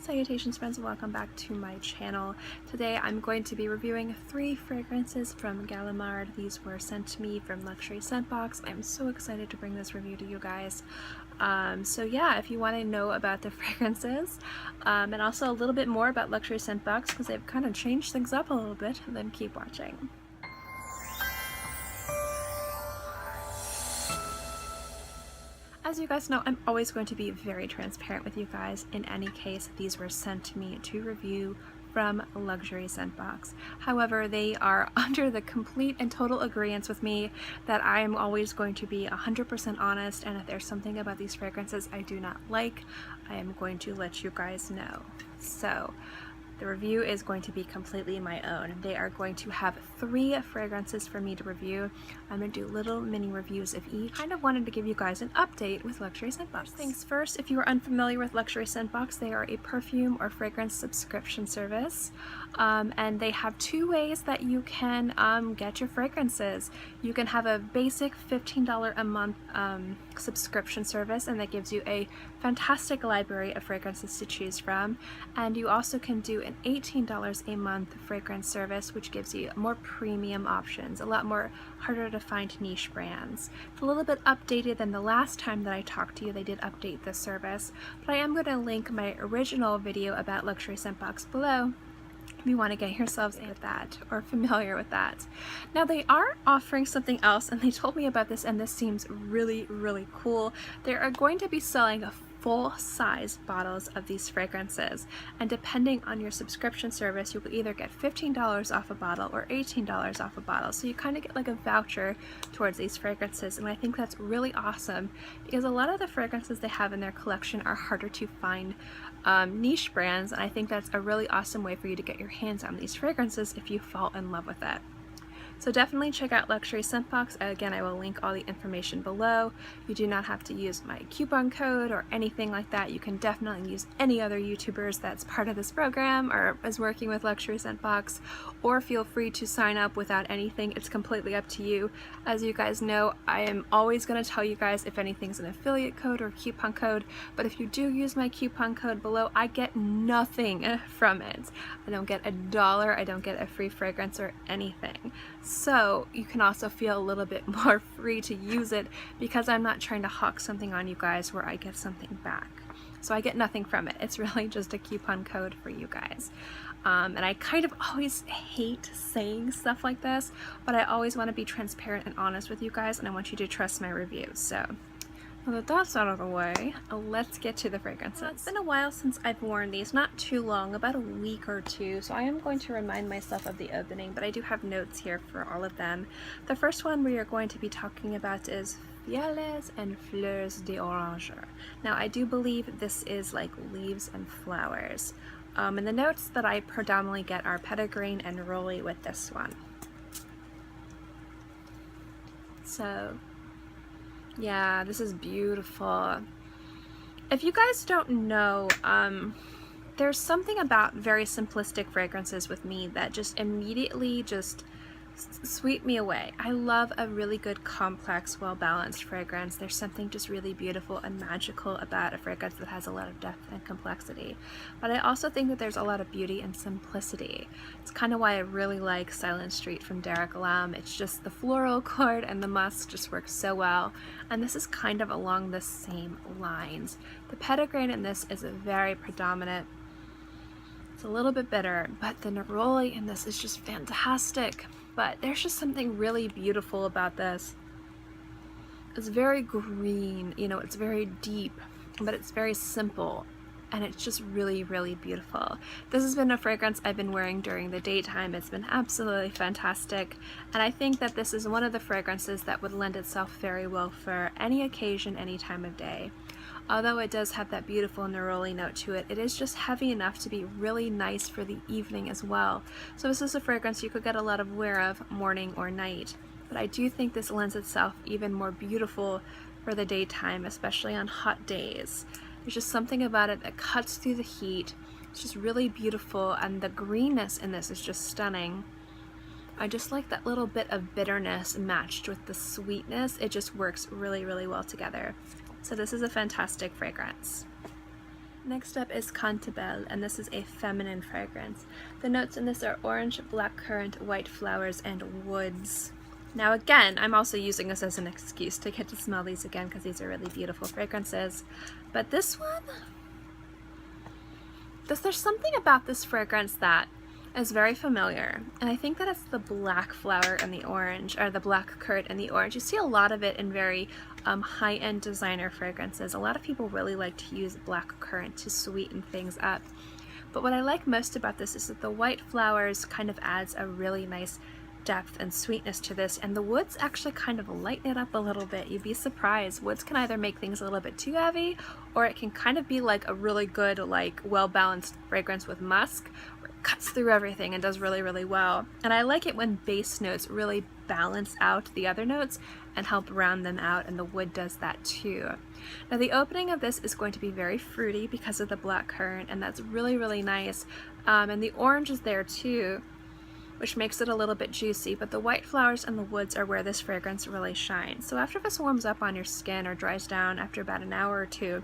Salutations friends, and welcome back to my channel. Today I'm going to be reviewing 3 fragrances from Galimard. These were sent to me from Luxury Scent Box. I'm so excited to bring this review to you guys. So yeah, if you want to know about the fragrances and also a little bit more about Luxury Scent Box, because they've kind of changed things up a little bit, then keep watching. As you guys know, I'm always going to be very transparent with you guys. In any case, these were sent to me to review from Luxury Scent Box. However, they are under the complete and total agreement with me that I am always going to be 100% honest, and if there's something about these fragrances I do not like, I am going to let you guys know. So the review is going to be completely my own. They are going to have 3 fragrances for me to review. I'm going to do little mini reviews of each. Kind of wanted to give you guys an update with Luxury Scent Box. First things first, if you are unfamiliar with Luxury Scent Box, they are a perfume or fragrance subscription service. And they have 2 ways that you can get your fragrances. You can have a basic $15 a month subscription service, and that gives you a fantastic library of fragrances to choose from. And you also can do an $18 a month fragrance service, which gives you more premium options, a lot more harder to find niche brands. It's a little bit updated than the last time that I talked to you. They did update this service, but I am going to link my original video about Luxury Scent Box below if you want to get yourselves with that or familiar with that. Now they are offering something else, and they told me about this, and this seems really, really cool. They are going to be selling full-size bottles of these fragrances, and depending on your subscription service, you will either get $15 off a bottle or $18 off a bottle. So you kind of get like a voucher towards these fragrances, and I think that's really awesome because a lot of the fragrances they have in their collection are harder to find niche brands, and I think that's a really awesome way for you to get your hands on these fragrances if you fall in love with it. So definitely check out Luxury Scent Box. Again, I will link all the information below. You do not have to use my coupon code or anything like that. You can definitely use any other YouTubers that's part of this program or is working with Luxury Scent Box, or feel free to sign up without anything. It's completely up to you. As you guys know, I am always going to tell you guys if anything's an affiliate code or coupon code, but if you do use my coupon code below, I get nothing from it. I don't get $1, I don't get a free fragrance or anything. So you can also feel a little bit more free to use it because I'm not trying to hawk something on you guys where I get something back. So I get nothing from it. It's really just a coupon code for you guys. And I kind of always hate saying stuff like this, but I always want to be transparent and honest with you guys, and I want you to trust my reviews. So now that that's out of the way, let's get to the fragrances. It's been a while since I've worn these, not too long, about a week or 2, so I am going to remind myself of the opening, but I do have notes here for all of them. The first one we are going to be talking about is Feuilles and Fleurs de Roger. Now I do believe this is like leaves and flowers. And the notes that I predominantly get are Pettigrain and Neroli with this one. So yeah, this is beautiful. If you guys don't know, there's something about very simplistic fragrances with me that just immediately just sweep me away. I love a really good, complex, well-balanced fragrance. There's something just really beautiful and magical about a fragrance that has a lot of depth and complexity. But I also think that there's a lot of beauty and simplicity. It's kind of why I really like Silent Street from Derek Lam. It's just the floral accord and the musk just works so well. And this is kind of along the same lines. The Pettigrain in this is a very predominant. It's a little bit bitter, but the Neroli in this is just fantastic. But there's just something really beautiful about this. It's very green, you know, it's very deep, but it's very simple, and it's just really, really beautiful. This has been a fragrance I've been wearing during the daytime. It's been absolutely fantastic, and I think that this is one of the fragrances that would lend itself very well for any occasion, any time of day. Although it does have that beautiful neroli note to it, it is just heavy enough to be really nice for the evening as well. So this is a fragrance you could get a lot of wear of morning or night. But I do think this lends itself even more beautiful for the daytime, especially on hot days. There's just something about it that cuts through the heat. It's just really beautiful, and the greenness in this is just stunning. I just like that little bit of bitterness matched with the sweetness. It just works really, really well together. So this is a fantastic fragrance. Next up is Kanta Bell, and this is a feminine fragrance. The notes in this are orange, black currant, white flowers, and woods. Now again, I'm also using this as an excuse to get to smell these again because these are really beautiful fragrances. But this one, there's something about this fragrance that is very familiar, and I think that it's the black flower and the orange, or the black currant and the orange. You see a lot of it in very high-end designer fragrances. A lot of people really like to use black currant to sweeten things up. But what I like most about this is that the white flowers kind of adds a really nice depth and sweetness to this, and the woods actually kind of lighten it up a little bit. You'd be surprised. Woods can either make things a little bit too heavy, or it can kind of be like a really good, like well-balanced fragrance with musk, where it cuts through everything and does really, really well. And I like it when base notes really balance out the other notes and help round them out, and the wood does that too. Now the opening of this is going to be very fruity because of the black currant, and that's really, really nice. And the orange is there too, which makes it a little bit juicy, but the white flowers and the woods are where this fragrance really shines. So after this warms up on your skin or dries down after about an hour or two,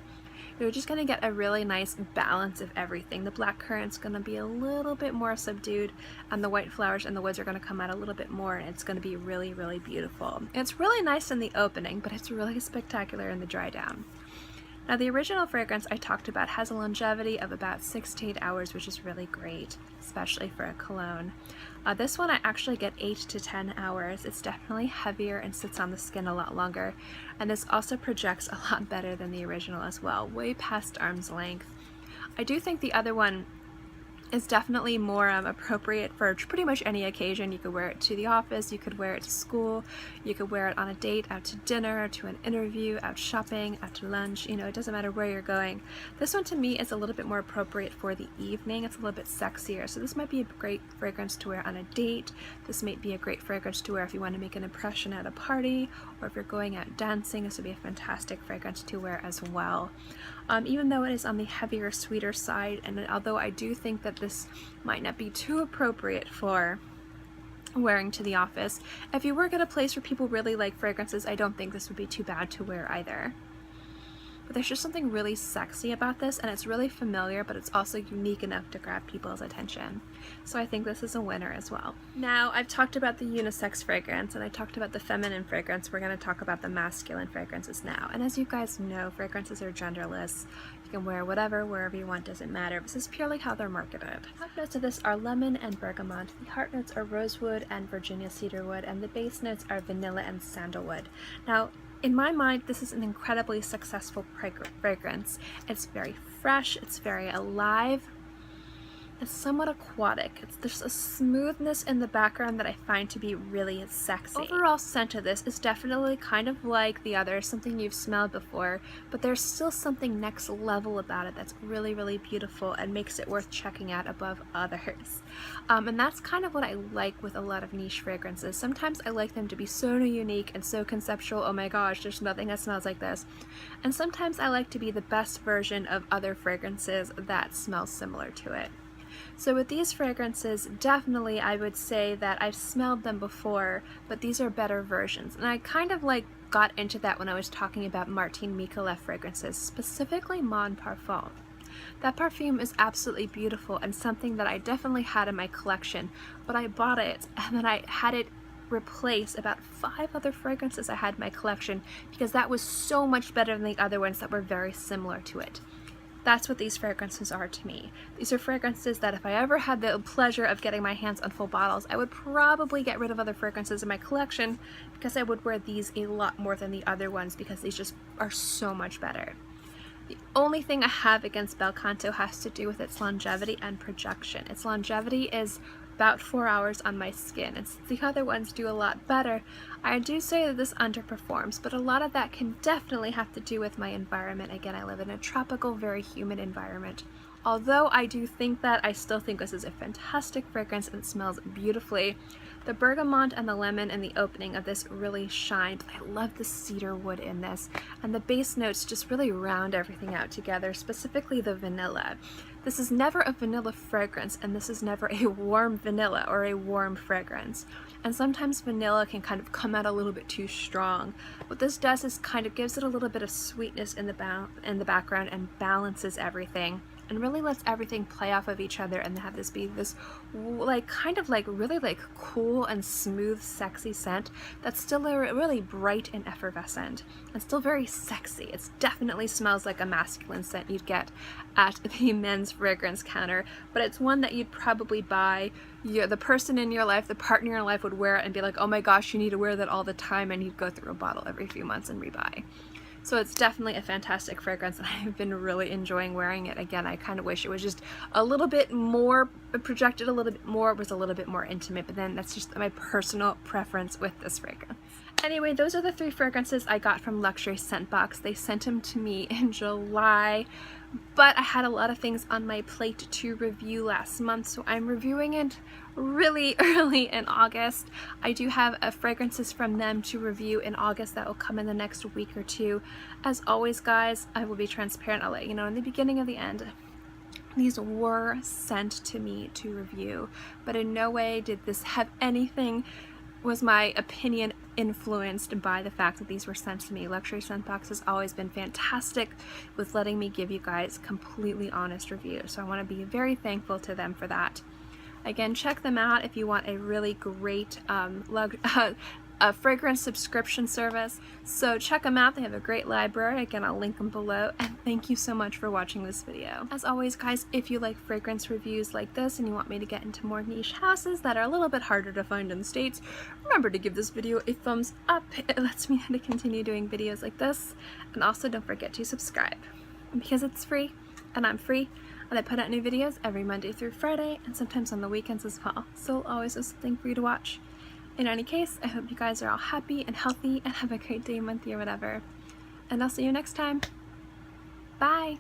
you're just going to get a really nice balance of everything. The black currant's going to be a little bit more subdued, and the white flowers and the woods are going to come out a little bit more, and it's going to be really, really beautiful. And it's really nice in the opening, but it's really spectacular in the dry down. Now the original fragrance I talked about has a longevity of about 6 to 8 hours, which is really great, especially for a cologne. This one I actually get 8 to 10 hours. It's definitely heavier and sits on the skin a lot longer, and this also projects a lot better than the original as well, way past arm's length. I do think the other one is definitely more appropriate for pretty much any occasion. You could wear it to the office, you could wear it to school, you could wear it on a date, out to dinner, to an interview, out shopping, out to lunch, you know, it doesn't matter where you're going. This one to me is a little bit more appropriate for the evening. It's a little bit sexier, so this might be a great fragrance to wear on a date. This might be a great fragrance to wear if you want to make an impression at a party, or if you're going out dancing. This would be a fantastic fragrance to wear as well. Even though it is on the heavier, sweeter side, and although I do think that this might not be too appropriate for wearing to the office, if you work at a place where people really like fragrances, I don't think this would be too bad to wear either. But there's just something really sexy about this, and it's really familiar, but it's also unique enough to grab people's attention. So I think this is a winner as well. Now, I've talked about the unisex fragrance, and I talked about the feminine fragrance. We're going to talk about the masculine fragrances now. And as you guys know, fragrances are genderless. You can wear whatever, wherever you want, doesn't matter. This is purely how they're marketed. Top notes of this are lemon and bergamot. The heart notes are rosewood and Virginia cedarwood, and the base notes are vanilla and sandalwood. Now, in my mind, this is an incredibly successful fragrance. It's very fresh, it's very alive, it's somewhat aquatic. There's a smoothness in the background that I find to be really sexy. Overall scent of this is definitely kind of like the others, something you've smelled before, but there's still something next level about it that's really, really beautiful and makes it worth checking out above others. And that's kind of what I like with a lot of niche fragrances. Sometimes I like them to be so unique and so conceptual, oh my gosh, there's nothing that smells like this. And sometimes I like to be the best version of other fragrances that smell similar to it. So with these fragrances, definitely I would say that I've smelled them before, but these are better versions. And I kind of like got into that when I was talking about Martin Mikolev fragrances, specifically Mon Parfum. That perfume is absolutely beautiful and something that I definitely had in my collection, but I bought it and then I had it replace about 5 other fragrances I had in my collection because that was so much better than the other ones that were very similar to it. That's what these fragrances are to me. These are fragrances that if I ever had the pleasure of getting my hands on full bottles, I would probably get rid of other fragrances in my collection because I would wear these a lot more than the other ones because these just are so much better. The only thing I have against Bel Canto has to do with its longevity and projection. Its longevity is about 4 hours on my skin, and since the other ones do a lot better, I do say that this underperforms, but a lot of that can definitely have to do with my environment. Again, I live in a tropical, very humid environment. Although I do think that, I still think this is a fantastic fragrance and it smells beautifully. The bergamot and the lemon in the opening of this really shine, but I love the cedar wood in this, and the base notes just really round everything out together, specifically the vanilla. this is never a vanilla fragrance, and this is never a warm vanilla or a warm fragrance. And sometimes vanilla can kind of come out a little bit too strong. What this does is kind of gives it a little bit of sweetness in the background and balances everything, and really lets everything play off of each other and have this be this like kind of like really like cool and smooth sexy scent that's still really bright and effervescent and still very sexy. It definitely smells like a masculine scent you'd get at the men's fragrance counter, but it's one that you'd probably buy. The person in your life, the partner in your life would wear it and be like, oh my gosh, you need to wear that all the time, and you'd go through a bottle every few months and rebuy. So it's definitely a fantastic fragrance, and I've been really enjoying wearing it. Again, I kind of wish it was just a little bit more projected, a little bit more, was a little bit more intimate, but then that's just my personal preference with this fragrance. Anyway, those are the 3 fragrances I got from Luxury Scent Box. They sent them to me in July, but I had a lot of things on my plate to review last month, so I'm reviewing it really early in August. I do have fragrances from them to review in August that will come in the next week or 2. As always, guys, I will be transparent. I'll let you know in the beginning of the end. These were sent to me to review, but in no way did this have anything, was my opinion influenced by the fact that these were sent to me. Luxury Scent Box has always been fantastic with letting me give you guys completely honest reviews, so I want to be very thankful to them for that. Again, check them out if you want a really great a fragrance subscription service. So check them out. They have a great library. Again, I'll link them below. And thank you so much for watching this video. As always, guys, if you like fragrance reviews like this and you want me to get into more niche houses that are a little bit harder to find in the States, remember to give this video a thumbs up. It lets me know to continue doing videos like this. And also don't forget to subscribe, because it's free and I'm free. And I put out new videos every Monday through Friday, and sometimes on the weekends as well. So I'll always have something for you to watch. In any case, I hope you guys are all happy and healthy and have a great day, month, year, whatever. And I'll see you next time. Bye!